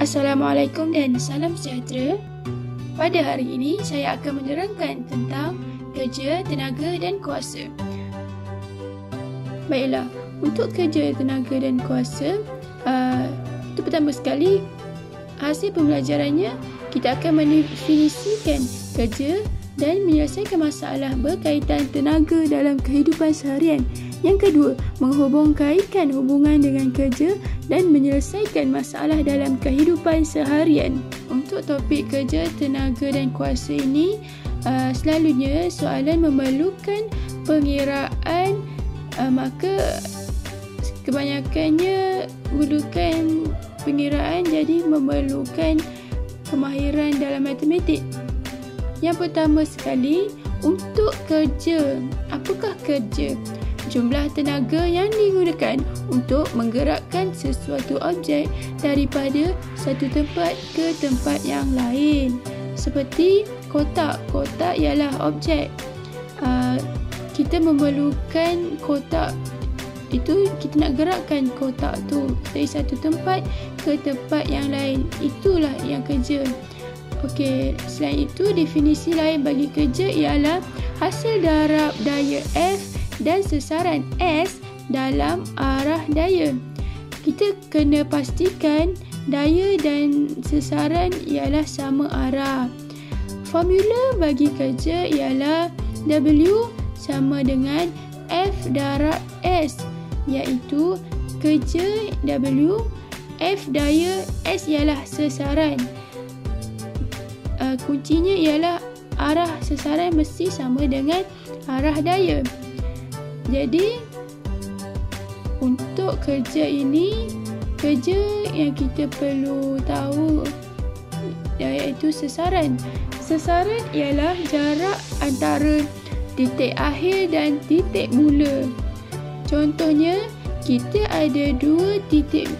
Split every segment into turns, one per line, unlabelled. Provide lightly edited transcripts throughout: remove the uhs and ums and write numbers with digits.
Assalamualaikum dan salam sejahtera. Pada hari ini, saya akan menerangkan tentang kerja, tenaga dan kuasa. Baiklah, untuk kerja, tenaga dan kuasa, itu pertama sekali, hasil pembelajarannya, kita akan mendefinisikan kerja dan menyelesaikan masalah berkaitan tenaga dalam kehidupan seharian. Yang kedua, menghubungkan hubungan dengan kerja dan menyelesaikan masalah dalam kehidupan seharian. Untuk topik kerja, tenaga dan kuasa ini, selalunya soalan memerlukan pengiraan, maka kebanyakannya memerlukan pengiraan, jadi memerlukan kemahiran dalam matematik. Yang pertama sekali, untuk kerja, apakah kerja? Jumlah tenaga yang digunakan untuk menggerakkan sesuatu objek daripada satu tempat ke tempat yang lain. Seperti kotak. Kotak ialah objek. Kita memerlukan kotak. Itu kita nak gerakkan kotak tu dari satu tempat ke tempat yang lain. Itulah yang kerja. Okey, selain itu definisi lain bagi kerja ialah hasil darab daya F dan sesaran S dalam arah daya. Kita kena pastikan daya dan sesaran ialah sama arah. Formula bagi kerja ialah W sama dengan F darab S, iaitu kerja W, F daya, S ialah sesaran. Kuncinya ialah arah sesaran mesti sama dengan arah daya. Jadi, untuk kerja ini, kerja yang kita perlu tahu iaitu sesaran. Sesaran ialah jarak antara titik akhir dan titik mula. Contohnya, kita ada dua titik,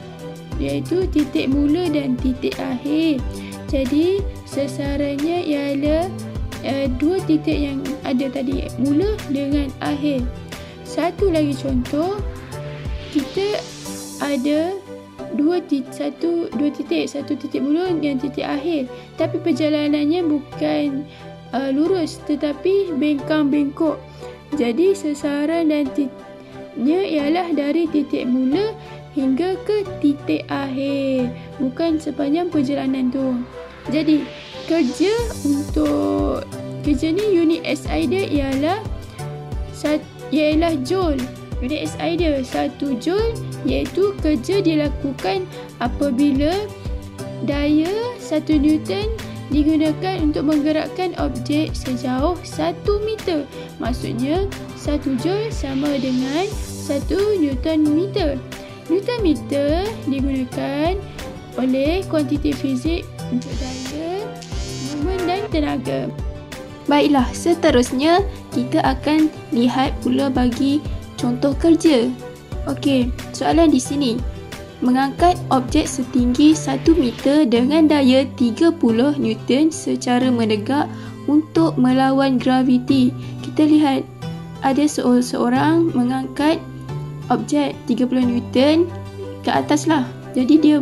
iaitu titik mula dan titik akhir. Jadi, sesarannya ialah dua titik yang ada tadi, mula dengan akhir. Satu lagi contoh, kita ada dua titik, satu titik mula dan titik akhir, tapi perjalanannya bukan lurus tetapi bengkang-bengkok. Jadi sesaran dan titiknya ialah dari titik mula hingga ke titik akhir, bukan sepanjang perjalanan tu. Jadi kerja, untuk kerja ni unit SI dia ialah joule. Unit SI dia 1 joule, iaitu kerja dilakukan apabila daya 1 Newton digunakan untuk menggerakkan objek sejauh 1 meter. Maksudnya 1 joule sama dengan 1 Newton meter. Newton meter digunakan oleh kuantiti fizik untuk daya, momen dan tenaga. Baiklah, seterusnya kita akan lihat pula bagi contoh kerja. Okey, soalan di sini. Mengangkat objek setinggi 1 meter dengan daya 30 Newton secara menegak untuk melawan graviti. Kita lihat ada seorang mengangkat objek 30 Newton ke atas lah. Jadi dia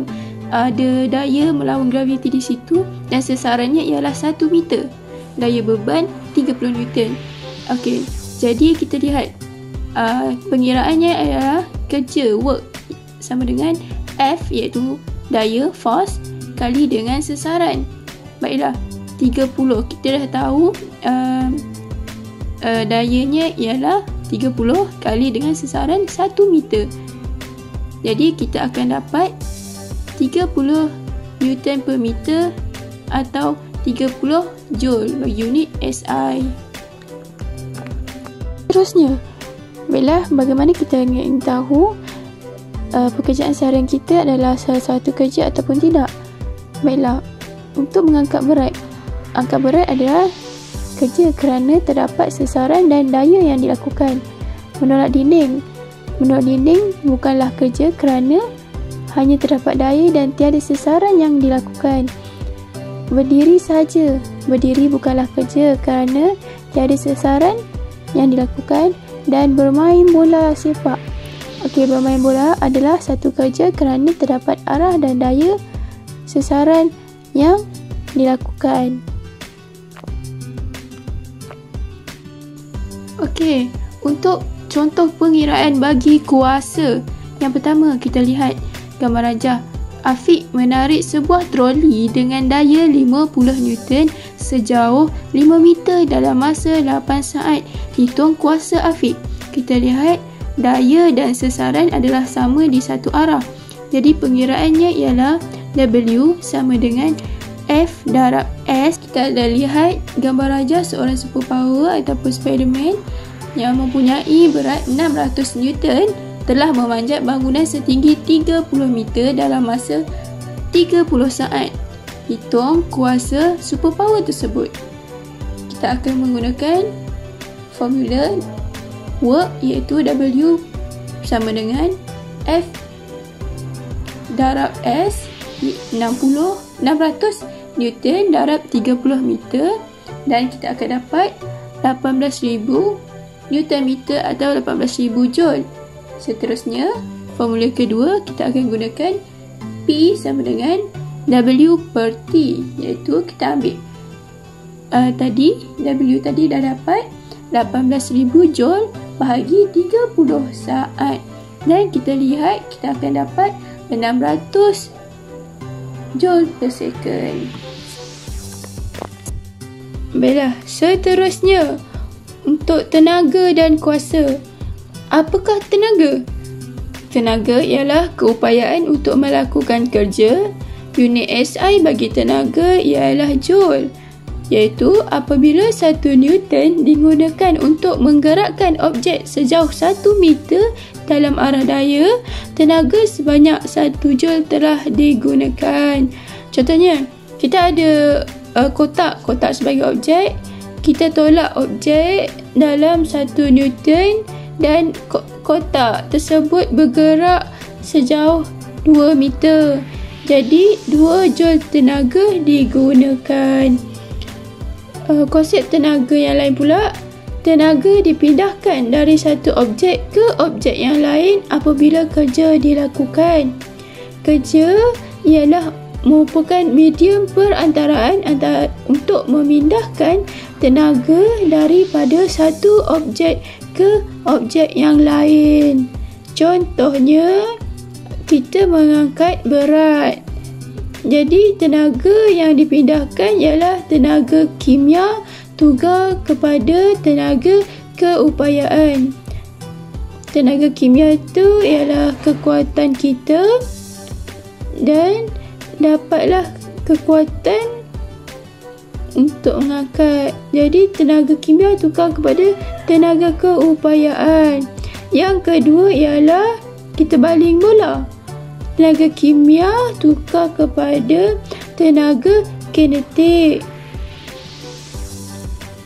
ada daya melawan graviti di situ dan sesarannya ialah 1 meter. Daya beban 30 Newton. Okey, jadi kita lihat pengiraannya ialah kerja, work, sama dengan F, iaitu daya, force, kali dengan sesaran. Baiklah, 30. Kita dah tahu dayanya ialah 30 kali dengan sesaran 1 meter. Jadi kita akan dapat 30 Newton per meter atau 30 joule bagi unit SI. Terusnya, baiklah, bagaimana kita ingin tahu pekerjaan seharian kita adalah salah satu kerja ataupun tidak? Baiklah, untuk mengangkat berat, angkat berat adalah kerja kerana terdapat sesaran dan daya yang dilakukan. Menolak dinding bukanlah kerja kerana hanya terdapat daya dan tiada sesaran yang dilakukan. Berdiri saja, berdiri bukanlah kerja kerana tiada sesaran yang dilakukan. Dan bermain bola sepak, Okey, bermain bola adalah satu kerja kerana terdapat arah dan daya sasaran yang dilakukan. Okey, untuk contoh pengiraan bagi kuasa. Yang pertama, kita lihat gambar rajah. Afiq menarik sebuah troli dengan daya 50 Newton sejauh 5 meter dalam masa 8 saat. Hitung kuasa Afiq. Kita lihat daya dan sasaran adalah sama di satu arah. Jadi pengiraannya ialah W sama dengan F darab S. Kita dah lihat gambar rajah seorang superpower ataupun Spiderman yang mempunyai berat 600 Newton telah memanjat bangunan setinggi 30 meter dalam masa 30 saat. Hitung kuasa superpower tersebut. Kita akan menggunakan formula work iaitu W sama dengan F darab S 600 Newton darab 30 meter dan kita akan dapat 18,000 Newton meter atau 18,000 Joule. Seterusnya, formula kedua kita akan gunakan P sama dengan W per T, iaitu kita ambil W tadi dah dapat 18,000 Joule bahagi 30 saat dan kita lihat kita akan dapat 600 Joule per second. Baiklah, seterusnya untuk tenaga dan kuasa. Apakah tenaga? Tenaga ialah keupayaan untuk melakukan kerja. Unit SI bagi tenaga ialah Joule, iaitu apabila 1 Newton digunakan untuk menggerakkan objek sejauh 1 meter dalam arah daya, tenaga sebanyak 1 Joule telah digunakan. Contohnya, kita ada kotak sebagai objek. Kita tolak objek dalam 1 Newton dan kotak tersebut bergerak sejauh 2 meter. Jadi 2 Joule tenaga digunakan. Konsep tenaga yang lain pula, tenaga dipindahkan dari satu objek ke objek yang lain apabila kerja dilakukan. Kerja ialah merupakan medium perantaraan untuk memindahkan tenaga daripada satu objek ke objek yang lain. Contohnya, kita mengangkat berat. Jadi, tenaga yang dipindahkan ialah tenaga kimia tukar kepada tenaga keupayaan. Tenaga kimia itu ialah kekuatan kita dan dapatlah kekuatan untuk mengangkat. Jadi tenaga kimia tukar kepada tenaga keupayaan. Yang kedua ialah kita baling bola. Tenaga kimia tukar kepada tenaga kinetik.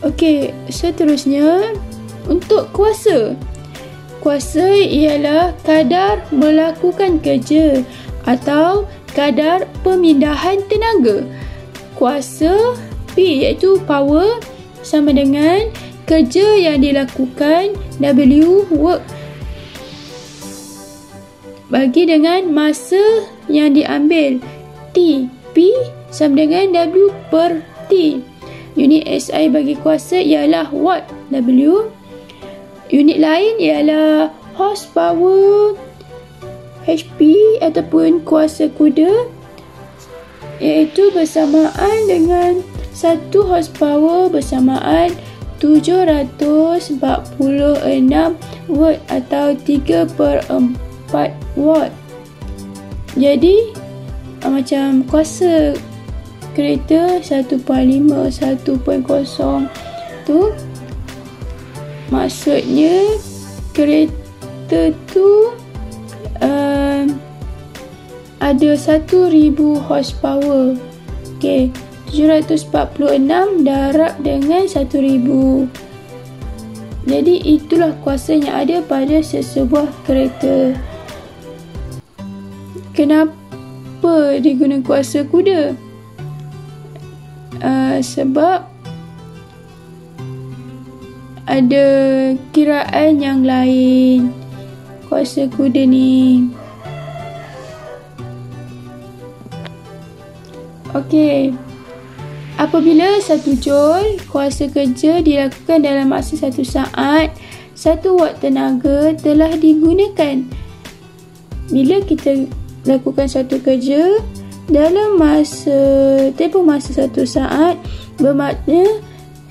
Okey, seterusnya untuk kuasa. Kuasa ialah kadar melakukan kerja atau kadar pemindahan tenaga. Kuasa P iaitu power sama dengan kerja yang dilakukan W work bagi dengan masa yang diambil T. P sama dengan W per T. Unit SI bagi kuasa ialah watt W. Unit lain ialah horsepower HP ataupun kuasa kuda, iaitu bersamaan dengan 1 horsepower bersamaan 746 watt atau 3/4 watt. Jadi macam kuasa kereta 1.5, 1.0 tu maksudnya kereta tu ada 1000 horsepower. Okey, 746 darab dengan 1000. Jadi itulah kuasa yang ada pada sesebuah kereta. Kenapa digunakan kuasa kuda? Sebab ada kiraan yang lain kuasa kuda ni. Okey. Apabila 1 joule kuasa kerja dilakukan dalam masa 1 saat, 1 watt tenaga telah digunakan. Bila kita lakukan satu kerja dalam tempoh masa 1 saat, bermakna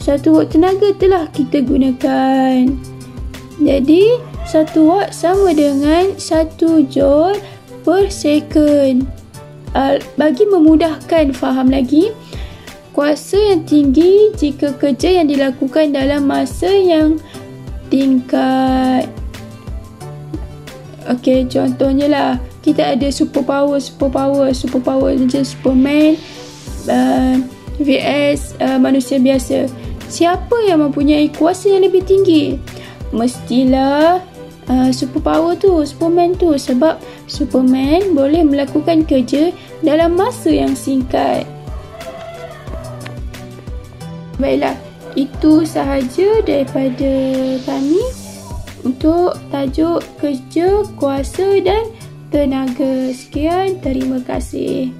1 watt tenaga telah kita gunakan. Jadi 1 watt sama dengan 1 joule per second. Bagi memudahkan faham lagi, kuasa yang tinggi jika kerja yang dilakukan dalam masa yang tingkat. Okey, contohnya lah, kita ada superpower macam Superman vs manusia biasa. Siapa yang mempunyai kuasa yang lebih tinggi? Mestilah superpower tu, Superman tu, sebab Superman boleh melakukan kerja dalam masa yang singkat. Baiklah, itu sahaja daripada kami untuk tajuk kerja, kuasa dan tenaga. Sekian, terima kasih.